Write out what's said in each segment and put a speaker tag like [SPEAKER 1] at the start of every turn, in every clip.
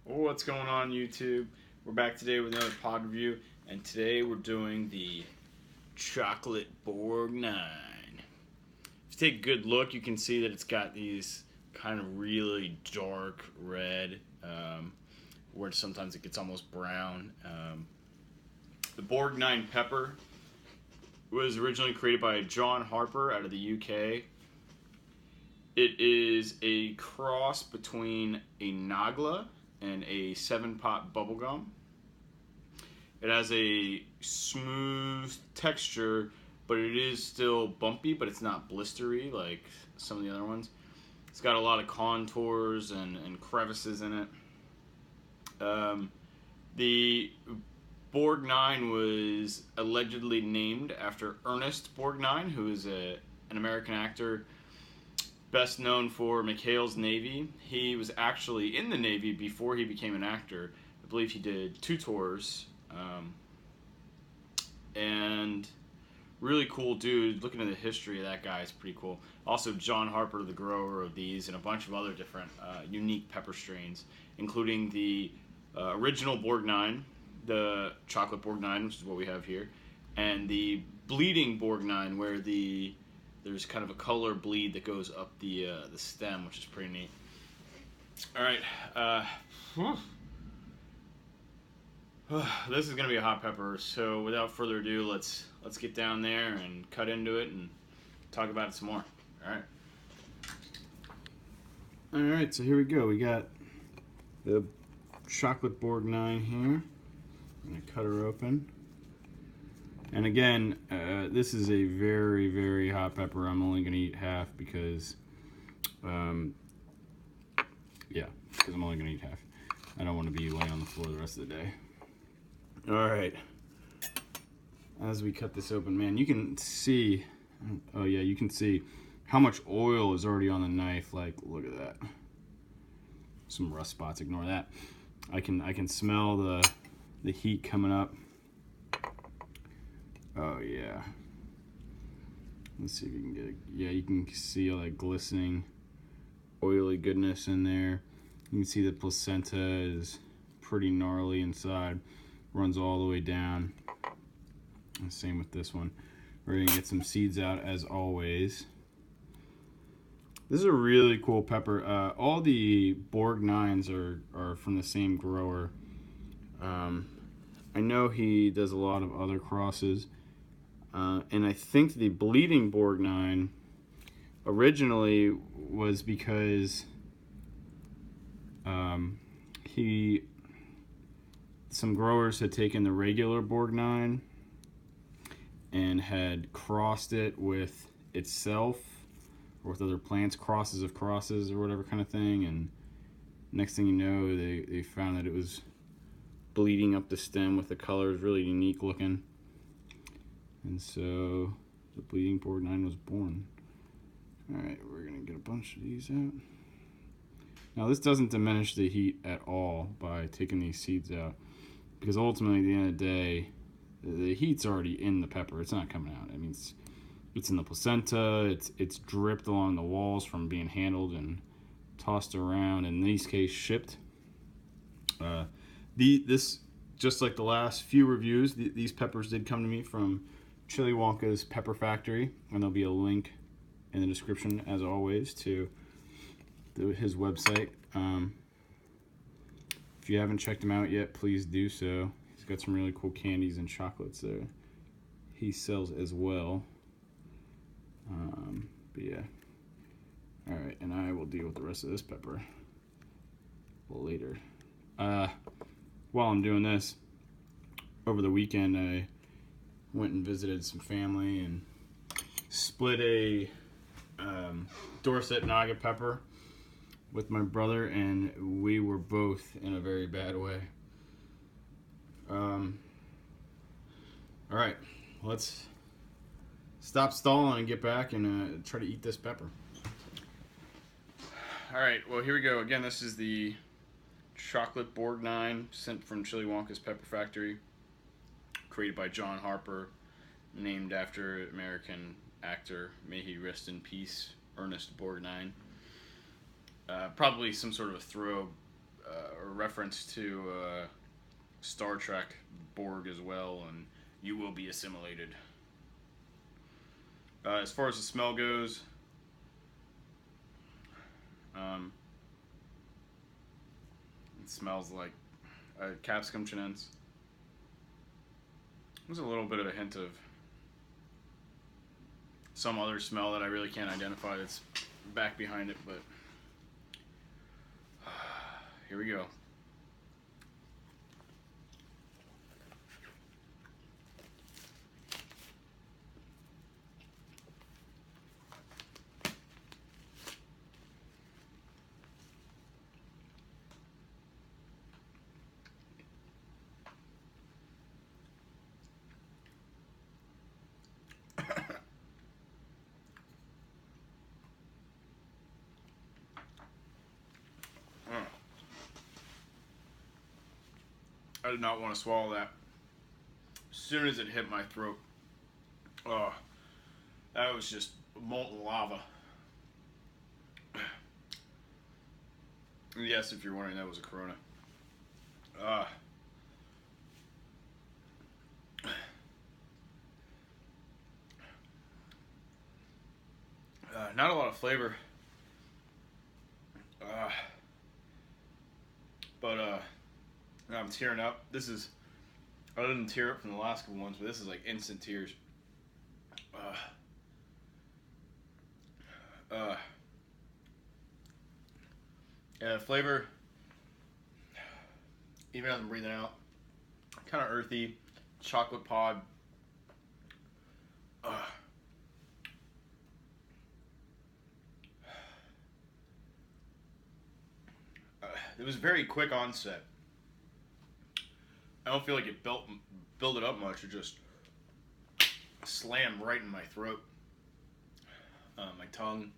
[SPEAKER 1] What's going on, YouTube? We're back today with another pod review, and today we're doing the Chocolate Borg 9. If you take a good look, you can see that it's got these kind of really dark red, where sometimes it gets almost brown. The Borg 9 pepper was originally created by John Harper out of the UK. It is a cross between a Nagla and a 7-pot bubblegum. It has a smooth texture, but it is still bumpy, but it's not blistery like some of the other ones. It's got a lot of contours and crevices in it. The Borg 9 was allegedly named after Ernest Borgnine, who is an American actor best known for McHale's Navy. He was actually in the Navy before he became an actor. I believe he did 2 tours. And really cool dude. Looking at the history of that guy, is pretty cool. Also, John Harper, the grower of these, and a bunch of other different unique pepper strains, including the original Borg 9, the Chocolate Borg 9, which is what we have here, and the Bleeding Borg 9, where there's kind of a color bleed that goes up the stem, which is pretty neat. All right, this is gonna be a hot pepper. So without further ado, let's get down there and cut into it and talk about it some more. All right. All right. So here we go. We got the Chocolate Borg 9 here. I'm gonna cut her open. And again, this is a very, very hot pepper. I'm only going to eat half because, I'm only going to eat half. I don't want to be laying on the floor the rest of the day. All right. As we cut this open, man, you can see, you can see how much oil is already on the knife. Like, look at that. Some rust spots, ignore that. I can smell the heat coming up. Oh yeah. Let's see if you can get it. Yeah, you can see all that glistening, oily goodness in there. You can see the placenta is pretty gnarly inside. Runs all the way down. And same with this one. We're gonna get some seeds out as always. This is a really cool pepper. All the Borg 9s are from the same grower. I know he does a lot of other crosses. And I think the Bleeding Borg 9 originally was because some growers had taken the regular Borg 9 and had crossed it with itself or with other plants, crosses of crosses or whatever kind of thing. And next thing you know, they found that it was bleeding up the stem with the colors, really unique looking. And so the Bleeding Borg 9 was born. Alright, we're going to get a bunch of these out. Now this doesn't diminish the heat at all by taking these seeds out, because ultimately at the end of the day, the heat's already in the pepper. It's not coming out. I mean, it's in the placenta, it's dripped along the walls from being handled and tossed around, in this case shipped. This, just like the last few reviews, these peppers did come to me from Chili Wonka's Pepper Factory, and there'll be a link in the description, as always, to his website. If you haven't checked him out yet, please do so. He's got some really cool candies and chocolates there he sells as well. But yeah. Alright, and I will deal with the rest of this pepper later. While I'm doing this, over the weekend I went and visited some family and split a Dorset Naga pepper with my brother, and we were both in a very bad way. Alright, let's stop stalling and get back and try to eat this pepper. Alright, well here we go. Again, this is the Chocolate Borg 9, sent from Chili Wonka's Pepper Factory, created by John Harper, named after American actor, may he rest in peace, Ernest Borgnine. Probably some sort of a a reference to Star Trek Borg as well, and you will be assimilated. As far as the smell goes, it smells like capsicum chinense. There's a little bit of a hint of some other smell that I really can't identify that's back behind it, but here we go. I did not want to swallow that. As soon as it hit my throat, oh, that was just molten lava. And yes, if you're wondering, that was a Corona. Not a lot of flavor. But I'm tearing up. This is, I didn't tear up from the last couple ones, but this is like instant tears. Yeah, flavor, even as I'm breathing out, kind of earthy, chocolate pod. It was very quick onset. I don't feel like it built it up much. It just slammed right in my throat, my tongue,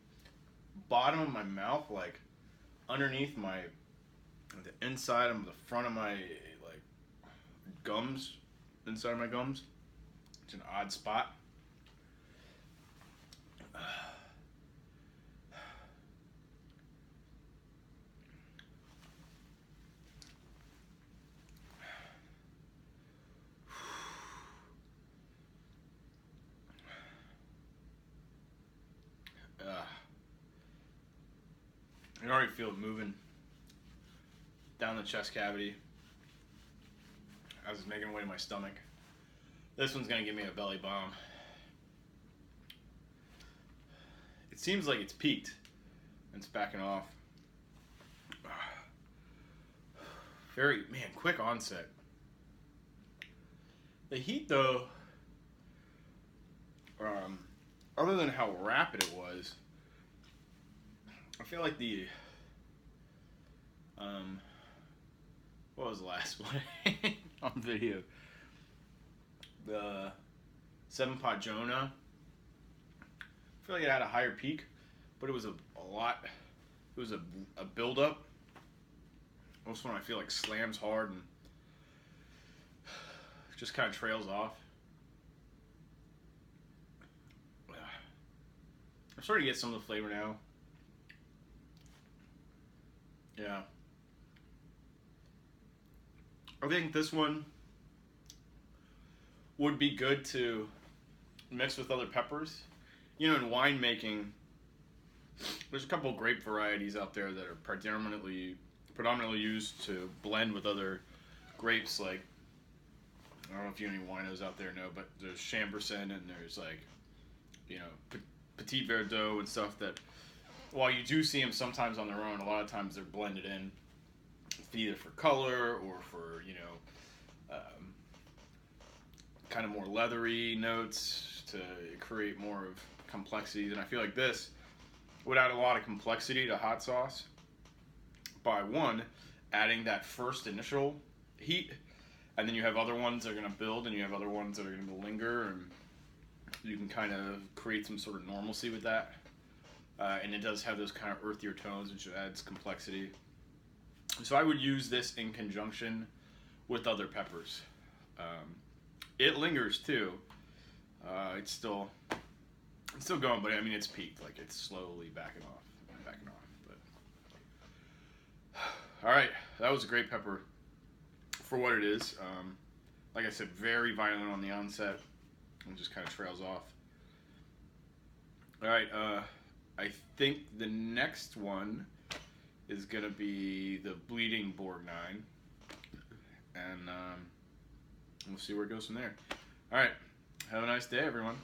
[SPEAKER 1] bottom of my mouth, like underneath the inside of the front of my like gums, inside of my gums. It's an odd spot. I can already feel it moving down the chest cavity as it's making way to my stomach. This one's gonna give me a belly bomb. It seems like it's peaked and it's backing off. Very, man, quick onset. The heat though, other than how rapid it was, I feel like what was the last one on video? The 7-pot Jonah. I feel like it had a higher peak, but it was a lot. It was a build up. Most one I feel like slams hard and just kind of trails off. I'm starting to get some of the flavor now. Yeah. I think this one would be good to mix with other peppers. You know, in winemaking, there's a couple of grape varieties out there that are predominantly used to blend with other grapes. Like, I don't know if you any winos out there know, but there's Chambourcin and there's like, you know, Petit Verdot and stuff that, while you do see them sometimes on their own, a lot of times they're blended in either for color or for, you know, kind of more leathery notes to create more of complexities. And I feel like this would add a lot of complexity to hot sauce by, one, adding that first initial heat, and then you have other ones that are going to build and you have other ones that are going to linger, and you can kind of create some sort of normalcy with that. And it does have those kind of earthier tones, which adds complexity. So I would use this in conjunction with other peppers. It lingers too. It's still going, but I mean it's peaked. Like it's slowly backing off. But all right. that was a great pepper for what it is. Like I said, very violent on the onset and just kind of trails off. All right, I think the next one is going to be the Bleeding Borg 9. And we'll see where it goes from there. All right, have a nice day, everyone.